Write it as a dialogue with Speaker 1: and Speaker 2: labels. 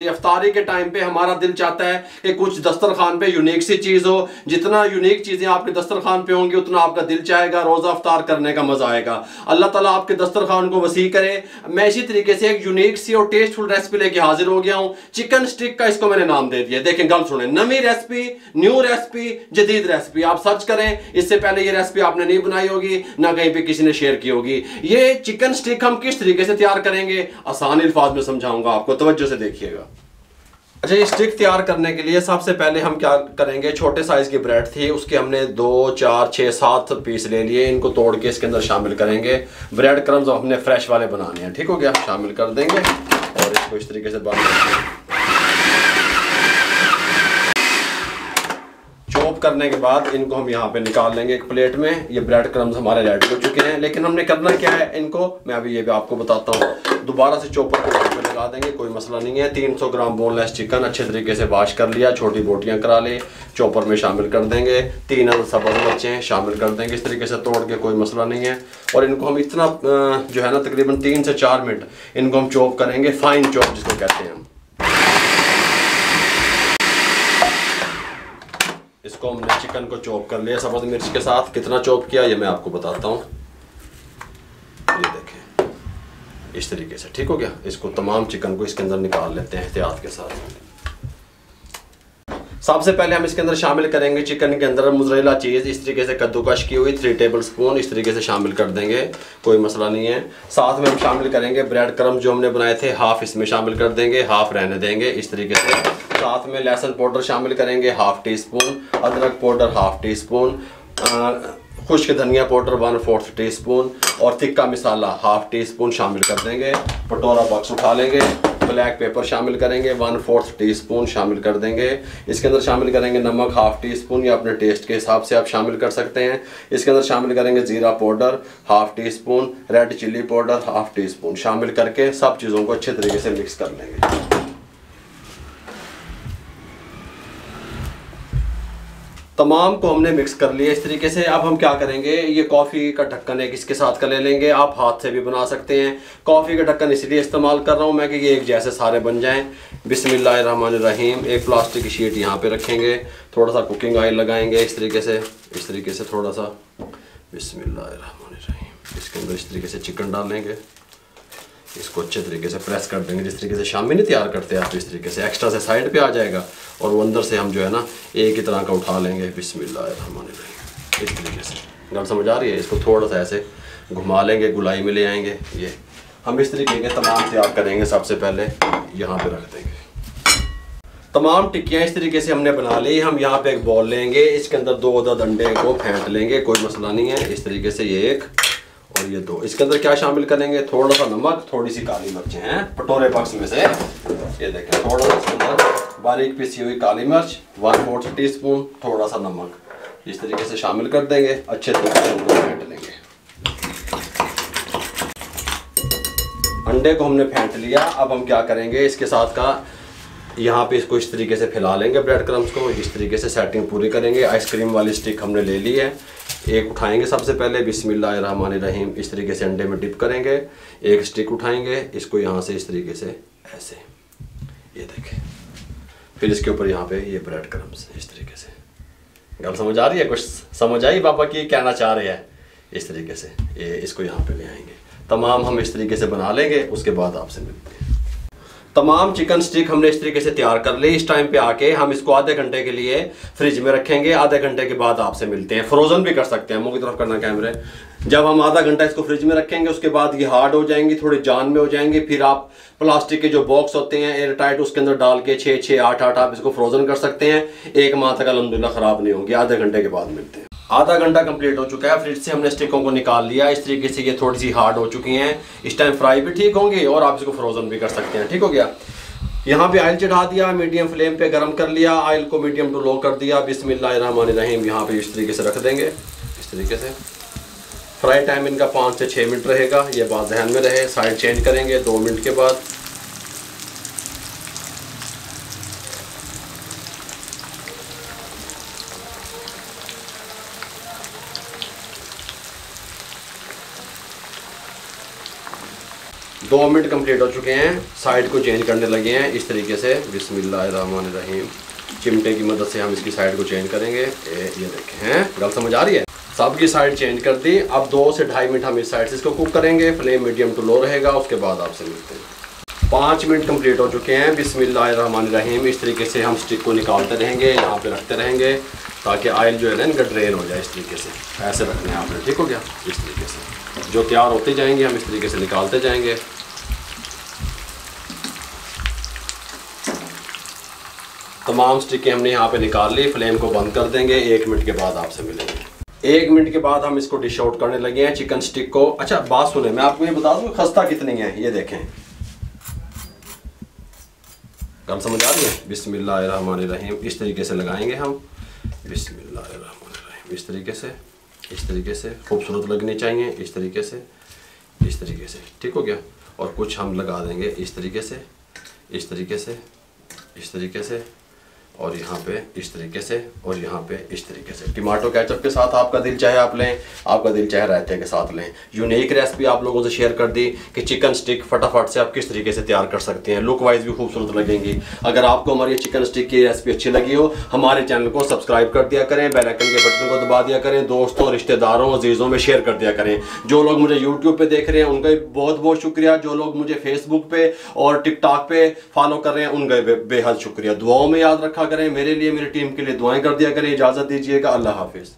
Speaker 1: इफ्तारी के टाइम पे हमारा दिल चाहता है कि कुछ दस्तरखान पे यूनिक सी चीज़ हो। जितना यूनिक चीज़ें आपके दस्तरखान पे होंगी उतना आपका दिल चाहेगा, रोज़ा इफ्तार करने का मज़ा आएगा। अल्लाह ताला आपके दस्तरखान को वसी करे। मैं इसी तरीके से एक यूनिक सी और टेस्टफुल रेसिपी लेके हाजिर हो गया हूँ। चिकन स्टिक का इसको मैंने नाम दे दिया। देखें, गल सुने, नवी रेसिपी, न्यू रेसिपी, जदीद रेसिपी। आप सर्च करें, इससे पहले ये रेसिपी आपने नहीं बनाई होगी, ना कहीं पे किसी ने शेयर की होगी। ये चिकन स्टिक हम किस तरीके से तैयार करेंगे, आसान अल्फाज में समझाऊंगा आपको, तवज्जो से देखिएगा। अच्छा, ये स्टिक तैयार करने के लिए सबसे पहले हम क्या करेंगे, छोटे साइज की ब्रेड थी, उसके हमने 2, 4, 6, 7 पीस ले लिए। इनको तोड़ के इसके अंदर शामिल करेंगे। ब्रेड क्रम्स हमने फ्रेश वाले बनाने हैं, ठीक हो गया, शामिल कर देंगे और इसको इस तरीके से बांध देंगे। चॉप करने के बाद इनको हम यहाँ पे निकाल लेंगे एक प्लेट में। ये ब्रेड क्रम्स हमारे रेडी हो चुके हैं, लेकिन हमने करना क्या है, इनको मैं अभी ये भी आपको बताता हूँ। दोबारा से चॉपर को यहाँ पे लगा देंगे, कोई मसला नहीं है। 300 ग्राम बोनलेस चिकन अच्छे तरीके से वॉश कर लिया, छोटी बोटियाँ करा ले, चॉपर में शामिल कर देंगे। 3 अदद सब्ज़ मिर्चें हैं, शामिल कर देंगे इस तरीके से तोड़ के, कोई मसला नहीं है। और इनको हम इतना जो है ना, तकरीबन 3 से 4 मिनट इनको हम चॉप करेंगे, फाइन चॉप जिसको कहते हैं हम। इसको हमने चिकन को चॉप कर लिया सब्ज़ मिर्च के साथ। कितना चॉप किया ये मैं आपको बताता हूँ। ये देखें इस तरीके से, ठीक हो गया। इसको तमाम चिकन को इसके अंदर निकाल लेते हैं एहतियात के साथ। सबसे पहले हम इसके अंदर शामिल करेंगे चिकन के अंदर मोज़रेला चीज़, इस तरीके से कद्दूकश की हुई 3 टेबल स्पून इस तरीके से शामिल कर देंगे, कोई मसला नहीं है। साथ में हम शामिल करेंगे ब्रेड क्रम्स जो हमने बनाए थे, हाफ इसमें शामिल कर देंगे, हाफ रहने देंगे इस तरीके से। साथ में लहसुन पाउडर शामिल करेंगे 1/2 टी स्पून, अदरक पाउडर 1/2 टी स्पून, खुश्क धनिया पाउडर 1/4 टी स्पून और तिक्का मसाला 1/2 टी स्पून शामिल कर देंगे। कटोरा बॉक्स उठा लेंगे, ब्लैक पेपर शामिल करेंगे 1/4 टी स्पून शामिल कर देंगे। इसके अंदर शामिल करेंगे नमक 1/2 टी स्पून, या अपने टेस्ट के हिसाब से आप शामिल कर सकते हैं। इसके अंदर शामिल करेंगे ज़ीरा powder 1/2 tea spoon, red chilli powder 1/2 tea spoon शामिल करके सब चीज़ों को अच्छे तरीके से मिक्स कर लेंगे। तमाम को हमने मिक्स कर लिया इस तरीके से। अब हम क्या करेंगे, ये कॉफ़ी का ढक्कन एक इसके साथ का ले लेंगे। आप हाथ से भी बना सकते हैं। कॉफ़ी का ढक्कन इसलिए इस्तेमाल कर रहा हूँ मैं कि ये एक जैसे सारे बन जाएं। बिस्मिल्लाहिर्रहमानिर्रहीम। एक प्लास्टिक की शीट यहाँ पे रखेंगे, थोड़ा सा कुकिंग ऑयल लगाएंगे इस तरीके से थोड़ा सा। बिस्मिल्लाहिर्रहमानिर्रहीम। इसके अंदर इस तरीके से चिकन डालेंगे, इसको अच्छे तरीके से प्रेस कर देंगे, जिस तरीके से शामी नहीं तैयार करते आप, इस तरीके से एक्स्ट्रा से साइड पे आ जाएगा और वो अंदर से हम जो है ना एक ही तरह का उठा लेंगे। बिस्मिल्लाहिर्रहमानिर्रहीम। इस तरीके से गल समझ आ रही है। इसको थोड़ा सा ऐसे घुमा लेंगे, गुलाई में ले आएंगे। ये हम इस तरीके के तमाम तैयार करेंगे। सबसे पहले यहाँ पे रख देंगे तमाम टिक्कियाँ इस तरीके से हमने बना ली। हम यहाँ पे एक बॉल लेंगे, इसके अंदर 2 अदद अंडे को फेंट लेंगे, कोई मसला नहीं है। इस तरीके से ये 1 और ये 2। इसके अंदर क्या शामिल करेंगे, थोड़ा सा नमक, थोड़ी सी काली मिर्चें हैं कटोरे बॉक्स में से। ये देखें, थोड़ा सा इसके अंदर बारीक पिसी हुई काली मिर्च 1/4 टी स्पून, थोड़ा सा नमक इस तरीके से शामिल कर देंगे। अच्छे तरीके से उनको फेंट लेंगे। अंडे को हमने फेंट लिया। अब हम क्या करेंगे, इसके साथ का यहाँ पे इसको इस तरीके से फैला लेंगे। ब्रेड क्रम्स को इस तरीके से सेटिंग पूरी करेंगे। आइसक्रीम वाली स्टिक हमने ले ली है, एक उठाएंगे सबसे पहले। बिस्मिल्लाहिर्रहमानिर्रहीम। इस तरीके से अंडे में डिप करेंगे, एक स्टिक उठाएंगे, इसको यहाँ से इस तरीके से ऐसे, ये देखें। फिर इसके ऊपर यहाँ पे ये ब्रेड क्रम्स इस तरीके से। गल समझ आ रही है, कुछ समझ आई पापा की कहना चाह रहे हैं। इस तरीके से ये इसको यहाँ पे ले आएंगे। तमाम हम इस तरीके से बना लेंगे, उसके बाद आपसे मिलते हैं। तमाम चिकन स्टिक हमने इस तरीके से तैयार कर ली। इस टाइम पे आके हम इसको आधे घंटे के लिए फ्रिज में रखेंगे। आधे घंटे के बाद आपसे मिलते हैं। फ्रोजन भी कर सकते हैं, मुंह की तरफ करना कैमरे। जब हम आधा घंटा इसको फ्रिज में रखेंगे, उसके बाद ये हार्ड हो जाएंगी, थोड़ी जान में हो जाएंगी। फिर आप प्लास्टिक के जो बॉक्स होते हैं एयर टाइट, उसके अंदर डाल के 6-6, 8-8 आप इसको फ्रोजन कर सकते हैं। 1 माह तक अल्हम्दुलिल्लाह ख़राब नहीं होंगी। आधे घंटे के बाद मिलते हैं। आधा घंटा कंप्लीट हो चुका है। फ्रिज से हमने स्टिकों को निकाल लिया। इस तरीके से ये थोड़ी सी हार्ड हो चुकी हैं। इस टाइम फ्राई भी ठीक होंगी और आप इसको फ्रोजन भी कर सकते हैं, ठीक हो गया। यहाँ पे ऑयल चढ़ा दिया, मीडियम फ्लेम पे गरम कर लिया। ऑयल को मीडियम टू लो कर दिया। बिस्मिल्लाहिर्रहमानिर्रहीम। यहाँ पे इस तरीके से रख देंगे, इस तरीके से। फ्राई टाइम इनका 5 से 6 मिनट रहेगा, ये बात ध्यान में रहे। साइड चेंज करेंगे 2 मिनट के बाद। 2 मिनट कंप्लीट हो चुके हैं, साइड को चेंज करने लगे हैं इस तरीके से। बिस्मिल्लाहिर्रहमानिर्रहीम। चिमटे की मदद से हम इसकी साइड को चेंज करेंगे। ये देखें हैं, गल समझ आ रही है। सबकी साइड चेंज कर दी। अब 2 से 2.5 मिनट हम इस साइड से इसको कुक करेंगे। फ्लेम मीडियम टू लो रहेगा। उसके बाद आपसे मिलते हैं। 5 मिनट कंप्लीट हो चुके हैं। बिस्मिल्लाहिर्रहमानिर्रहीम। इस तरीके से हम स्टिक को निकालते रहेंगे, यहाँ पे रखते रहेंगे ताकि ऑयल जो है ना इनका ड्रेन हो जाए। इस तरीके से ऐसे रखने हैं आपने, ठीक हो गया। इस तरीके से जो तैयार होते जाएंगे हम इस तरीके से निकालते जाएंगे। तमाम स्टिकें हमने यहाँ पे निकाल ली। फ्लेम को बंद कर देंगे। 1 मिनट के बाद आपसे मिलेंगे। 1 मिनट के बाद हम इसको डिश आउट करने लगे हैं चिकन स्टिक को। अच्छा बात सुने, मैं आपको ये बता दूं खस्ता कितनी है। ये देखें, गल समझ आ रही है। बिस्मिल्लाहिर्रहमानिर्रहीम। इस तरीके से लगाएंगे हम। बिस्मिल्लाहिर्रहमानिर्रहीम। इस तरीके से खूबसूरत लगनी चाहिए। इस तरीके से ठीक हो गया। और कुछ हम लगा देंगे इस तरीके से, इस तरीके से और यहाँ पे इस तरीके से और यहाँ पे इस तरीके से। टमाटो केचप के साथ आपका दिल चाहे आप लें, आपका दिल चाहे रायते के साथ लें। यूनिक रेसिपी आप लोगों से शेयर कर दी कि चिकन स्टिक फटाफट से आप किस तरीके से तैयार कर सकते हैं। लुक वाइज भी खूबसूरत लगेंगी। अगर आपको हमारी चिकन स्टिक की रेसिपी अच्छी लगी हो, हमारे चैनल को सब्सक्राइब कर दिया करें, बेल आइकन के बटन को दबा दिया करें, दोस्तों रिश्तेदारों अजीज़ों में शेयर कर दिया करें। जो लोग मुझे यूट्यूब पर देख रहे हैं उनका बहुत बहुत शुक्रिया। जो लोग मुझे फेसबुक पे और टिकटॉक पे फॉलो कर रहे हैं उनका बेहद शुक्रिया। दुआओं में याद रखा करें। मेरे लिए, मेरी टीम के लिए दुआएं कर दिया करें। इजाज़त दीजिएगा। अल्लाह हाफिज़।